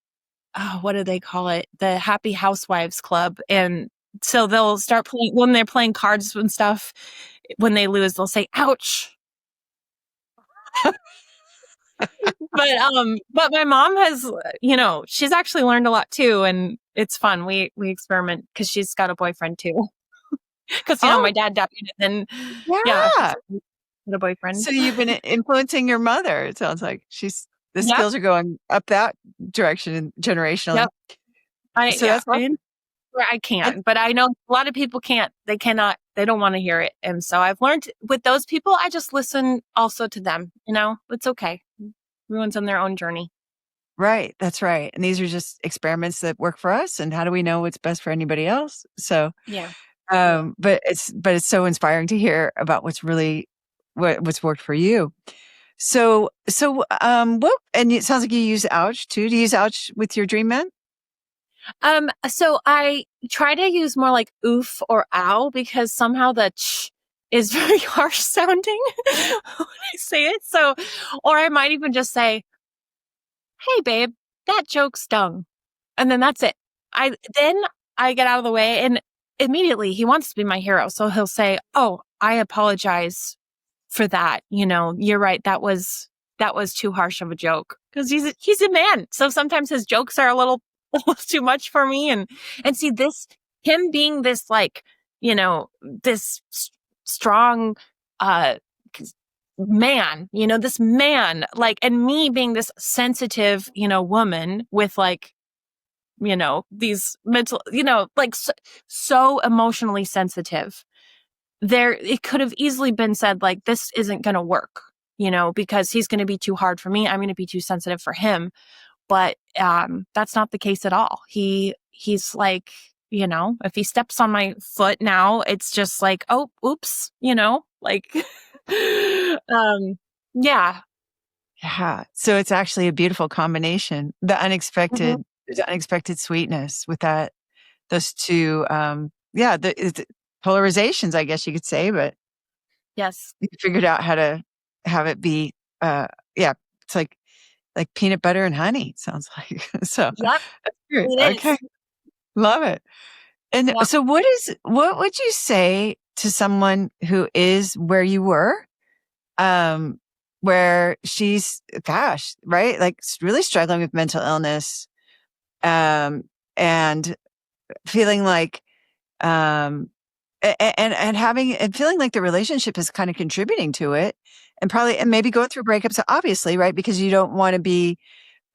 what do they call it? The Happy Housewives Club. And so they'll start playing when they're playing cards and stuff. When they lose, they'll say, ouch. But my mom has, she's actually learned a lot too. And it's fun. We experiment because she's got a boyfriend too. Because, my Oh, dad died and yeah, yeah. the boyfriend. So you've been influencing your mother, it sounds like. The Yep. skills are going up that direction and generationally. Yep. So that's awesome. Where I And can, but I know a lot of people can't. They cannot. They don't want to hear it. And so I've learned with those people, I just listen also to them. It's okay. Everyone's on their own journey. right, that's right. And these are just experiments that work for us. And how do we know what's best for anybody else? So, Yeah. but it's so inspiring to hear about what's worked for you. What? And it sounds like you use ouch too. Do you use ouch with your dream men? So I try to use more like oof or ow because somehow the ch is very harsh sounding when I say it. So, or I might even just say, "Hey, babe, that joke stung," and then that's it. Then I get out of the way, and immediately he wants to be my hero, so he'll say, "Oh, I apologize for that. You're right. That was too harsh of a joke," because he's a man. So sometimes his jokes are a little, a little too much for me. And see him being this like, this strong, uh, man, this man, like, and me being this sensitive, woman with like, these mental, like so emotionally sensitive. It could have easily been said like, this isn't going to work, because he's going to be too hard for me. I'm going to be too sensitive for him. But that's not the case at all. He's like, if he steps on my foot now, it's just like, oh, oops, like, yeah. Yeah. So it's actually a beautiful combination. Mhm. The unexpected sweetness with those two, yeah, the polarizations, I guess you could say, but Yes. you figured out how to have it be, yeah, it's like peanut butter and honey, it sounds like. So Yep. that's good. It Okay. is. Love it. And Yep. so what would you say to someone who is where you were, um, where she's, gosh, right? Like really struggling with mental illness, um, and feeling like, um, and feeling like the relationship is kind of contributing to it and maybe going through breakups, obviously, right? Because you don't want to be,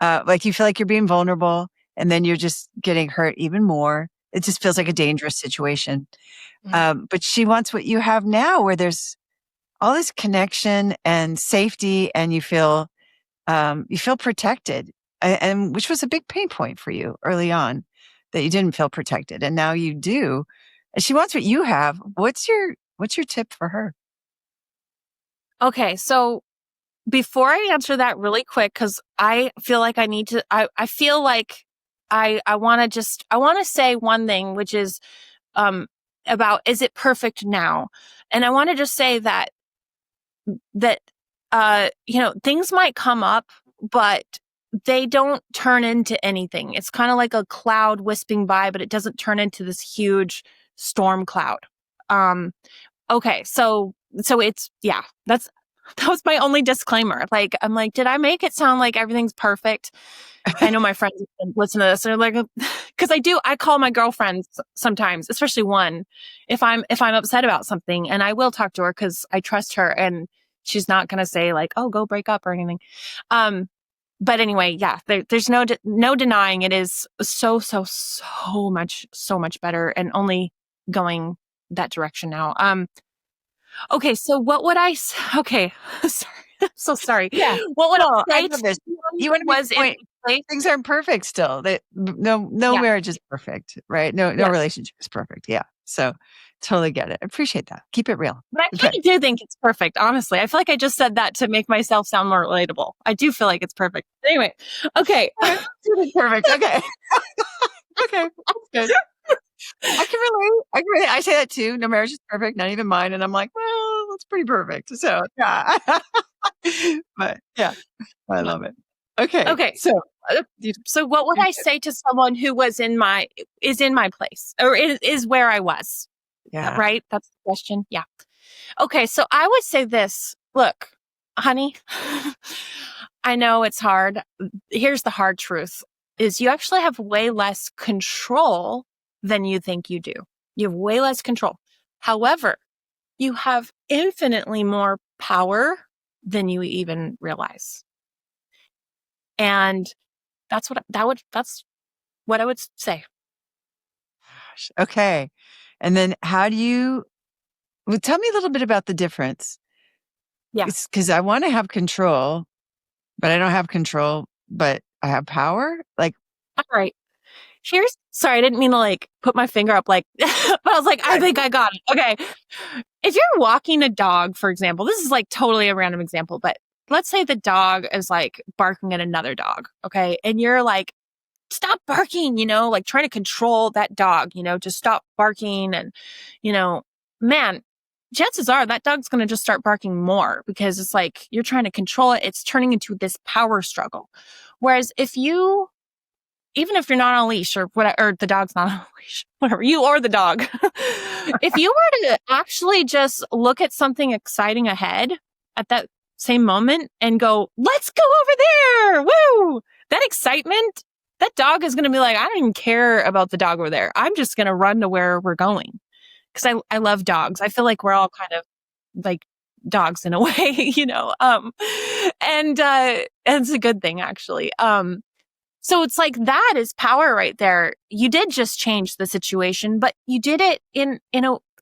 like you feel like you're being vulnerable and then you're just getting hurt even more. It just feels like a dangerous situation. Mhm. But she wants what you have now, where there's all this connection and safety, and you feel protected, and which was a big pain point for you early on, that you didn't feel protected, and now you do. And she wants what you have. What's your tip for her? Okay. So before I answer that really quick, because I feel like I need to, I feel like I want to say one thing, which is, um, about, is it perfect now? And I want to just say that, things might come up, but they don't turn into anything. It's kind of like a cloud wisping by, but it doesn't turn into this huge storm cloud. Um, okay. So it's, yeah, that was my only disclaimer. Like, I'm like, did I make it sound like everything's perfect? I know my friends listen to this. They're like, because I call my girlfriends sometimes, especially one, if I'm upset about something, and I will talk to her because I trust her, and she's not going to say like, oh, go break up or anything. Um, but anyway, yeah, there's no denying it is so much better, and only going that direction now. Okay, so what would okay, sorry, I'm so sorry. Yeah. What would No, I I say love to this. someone You who want to make was the in point. my place? Things aren't perfect still. No Yeah, marriage is perfect, right? No yes. relationship is perfect. Yeah. So totally get it. Appreciate that. Keep it real. But I Okay. kinda do think it's perfect, honestly. I feel like I just said that to make myself sound more relatable. I do feel like it's perfect. Anyway, okay. Okay. Perfect. Okay. Okay. That's good. I can relate. I can relate. I say that too. No marriage is perfect, not even mine. And I'm like, well, that's pretty perfect. So yeah. But yeah, I Yeah. love it. Okay. Okay. So Uh, you, so what would you I did. say to someone who was is in my place, or is where I was, Yeah. right? That's the question? Yeah. Okay, so I would say this. Look, honey, I know it's hard. Here's the hard truth is you actually have way less control than you think you do. You have way less control. However, you have infinitely more power than you even realize. And that's what I would say. Gosh, okay. And then well, tell me a little bit about the difference. Yeah. It's because I want to have control, but I don't have control, but I have power. Like, All right. Sorry, I didn't mean to like put my finger up like, but I was like, I think I got it. Okay. If you're walking a dog, for example, this is like totally a random example, but let's say the dog is like barking at another dog. Okay. And you're like, stop barking, like trying to control that dog, just stop barking. And, man, chances are that dog's going to just start barking more because it's like you're trying to control it. It's turning into this power struggle. Whereas even if you're not on a leash or whatever, or the dog's not on a leash, whatever, you or the dog, if you were to actually just look at something exciting ahead at that same moment and go, let's go over there. Woo! That excitement, that dog is going to be like, I don't even care about the dog over there. I'm just going to run to where we're going. Because I love dogs. I feel like we're all kind of like dogs in a way, and it's a good thing actually. So it's like that is power right there. You did just change the situation, but you did it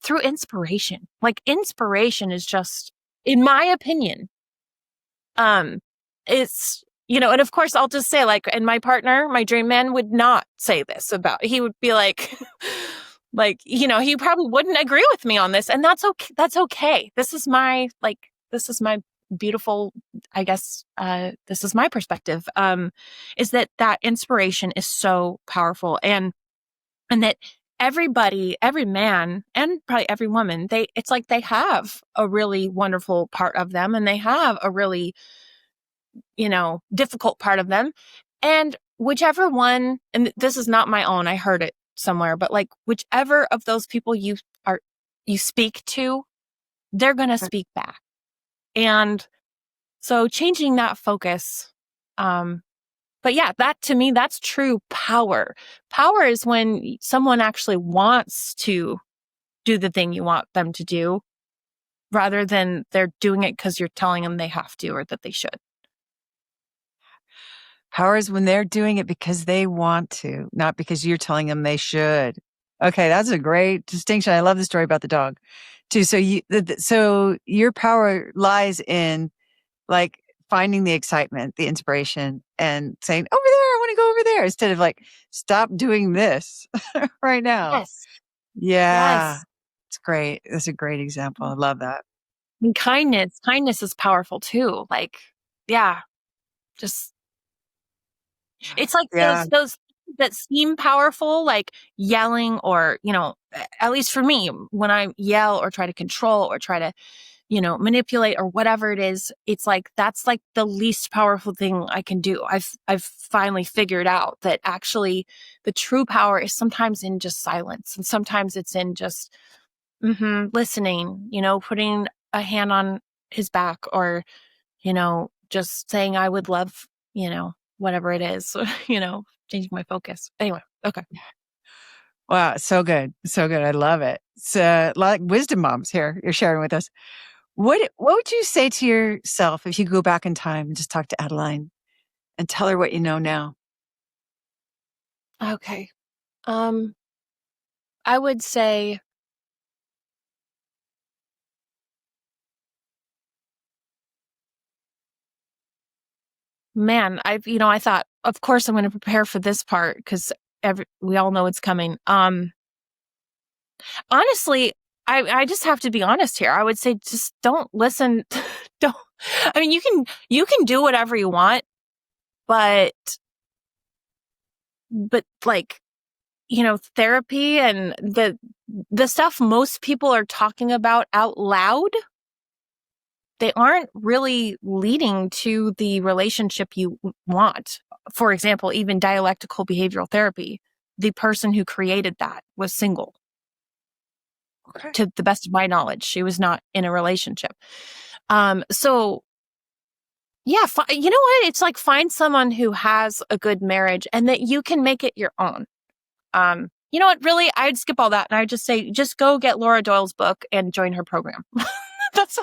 through inspiration. Like inspiration is just, in my opinion, it's, and of course I'll just say like, and my partner, my dream man would not say this he would be like, he probably wouldn't agree with me on this. And that's okay. That's okay. This is my beautiful, I guess, this is my perspective, is that inspiration is so powerful and that everybody, every man and probably every woman, it's like they have a really wonderful part of them and they have a really, difficult part of them. And whichever one, and this is not my own, I heard it somewhere, but like whichever of those people you speak to, they're going to speak back. And so changing that focus, but yeah, that to me, that's true power. Power is when someone actually wants to do the thing you want them to do rather than they're doing it because you're telling them they have to or that they should. power is when they're doing it because they want to, not because you're telling them they should. Okay, that's a great distinction. I love the story about the dog too. So so your power lies in like finding the excitement, the inspiration, and saying, over there, I want to go over there, instead of like, stop doing this right now. Yes. Yeah. Yes. It's great. That's a great example. I love that. And kindness is powerful too. Like, yeah, just, it's like Yeah. those that seem powerful, like yelling or, at least for me, when I yell or try to control or try to, manipulate or whatever it is, it's like, that's like the least powerful thing I can do. I've finally figured out that actually the true power is sometimes in just silence. And sometimes it's in just listening, putting a hand on his back or, just saying I would love, whatever it is, changing my focus. Anyway. Okay. Wow. So good. So good. I love it. It's like wisdom moms here you're sharing with us. What would you say to yourself if you go back in time and just talk to Adeline and tell her what you know now? Okay. I would say, man, I thought, of course I'm going to prepare for this part because we all know it's coming. Honestly, I just have to be honest here. I would say just don't listen. Don't, I mean, you can do whatever you want, but like, therapy and the stuff most people are talking about out loud, they aren't really leading to the relationship you want. For example, even dialectical behavioral therapy, the person who created that was single. Okay. To the best of my knowledge, she was not in a relationship. So yeah, you know what? It's like find someone who has a good marriage and that you can make it your own. you know what, really, I'd skip all that. And I'd just say, just go get Laura Doyle's book and join her program. That's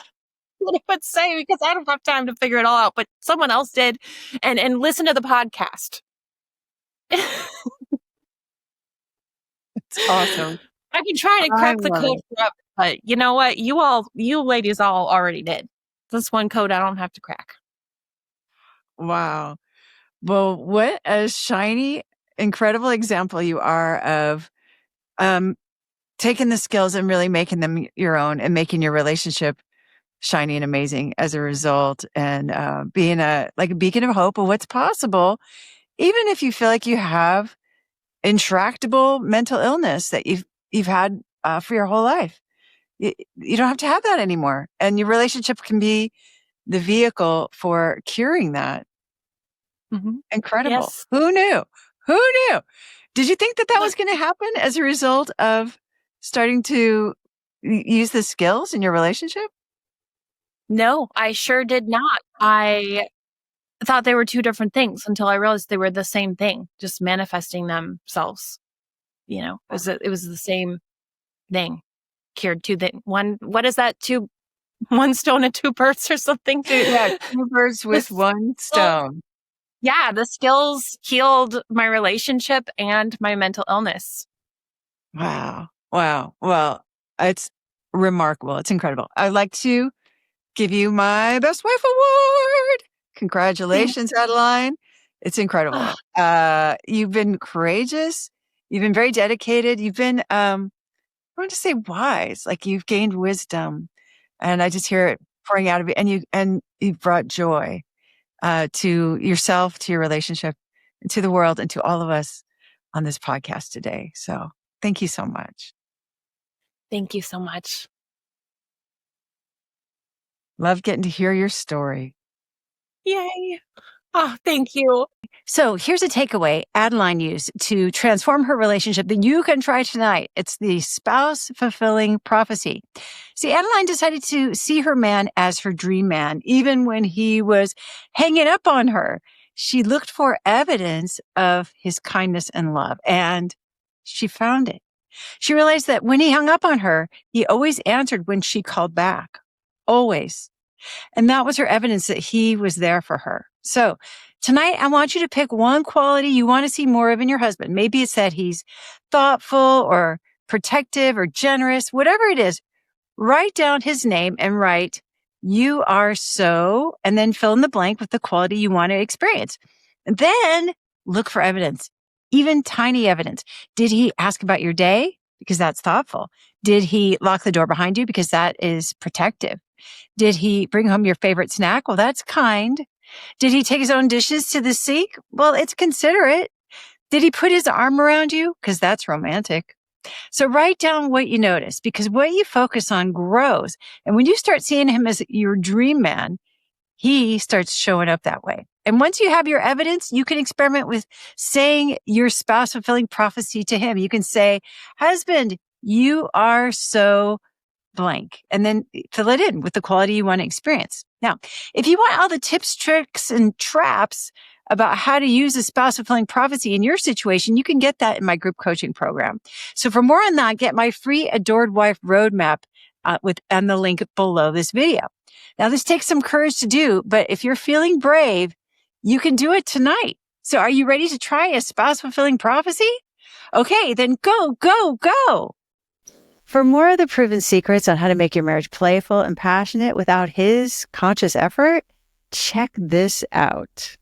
what I would say, because I don't have time to figure it all out, but someone else did. And listen to the podcast. It's awesome. I've been trying to I crack the love code it. forever, but you know what? You ladies all already did. This one code I don't have to crack. Wow. Well, what a shiny, incredible example you are of taking the skills and really making them your own and making your relationship shiny and amazing as a result, and being a beacon of hope of what's possible, even if you feel like you have intractable mental illness that you've had for your whole life. You don't have to have that anymore, and your relationship can be the vehicle for curing that. Mm-hmm. Incredible. Yes. Who knew? Who knew? Did you think that was going to happen as a result of starting to use the skills in your relationship? No, I sure did not. I thought they were two different things until I realized they were the same thing, just manifesting themselves. It was the same thing. Cured two things. What is that? One stone and two birds or something? Yeah, two birds with one stone. Yeah, the skills healed my relationship and my mental illness. Wow. Wow. Well, it's remarkable. It's incredible. I'd like to give you my Best Wife Award. Congratulations, Adeline. It's incredible. You've been courageous. You've been very dedicated. You've been, I want to say wise, like you've gained wisdom, and I just hear it pouring out of you, and you've brought joy, to yourself, to your relationship, to the world, and to all of us on this podcast today. So thank you so much. Thank you so much. Love getting to hear your story. Yay. Oh, thank you. So here's a takeaway Adeline used to transform her relationship that you can try tonight. It's the spouse fulfilling prophecy. See, Adeline decided to see her man as her dream man, even when he was hanging up on her. She looked for evidence of his kindness and love, and she found it. She realized that when he hung up on her, he always answered when she called back. Always. And that was her evidence that he was there for her. So tonight, I want you to pick one quality you want to see more of in your husband. Maybe it's that he's thoughtful or protective or generous, whatever it is. Write down his name and write, "You are so," and then fill in the blank with the quality you want to experience. And then look for evidence, even tiny evidence. Did he ask about your day? Because that's thoughtful. Did he lock the door behind you? Because that is protective. Did he bring home your favorite snack? Well, that's kind. Did he take his own dishes to the sink? Well, it's considerate. Did he put his arm around you? Because that's romantic. So write down what you notice, because what you focus on grows. And when you start seeing him as your dream man, he starts showing up that way. And once you have your evidence, you can experiment with saying your spouse fulfilling prophecy to him. You can say, "Husband, you are so blank," and then fill it in with the quality you want to experience. Now, if you want all the tips, tricks, and traps about how to use a spouse fulfilling prophecy in your situation, you can get that in my group coaching program. So for more on that, get my free Adored Wife Roadmap and the link below this video. Now, this takes some courage to do, but if you're feeling brave, you can do it tonight. So are you ready to try a spouse fulfilling prophecy? Okay, then go, go, go. For more of the proven secrets on how to make your marriage playful and passionate without his conscious effort, check this out.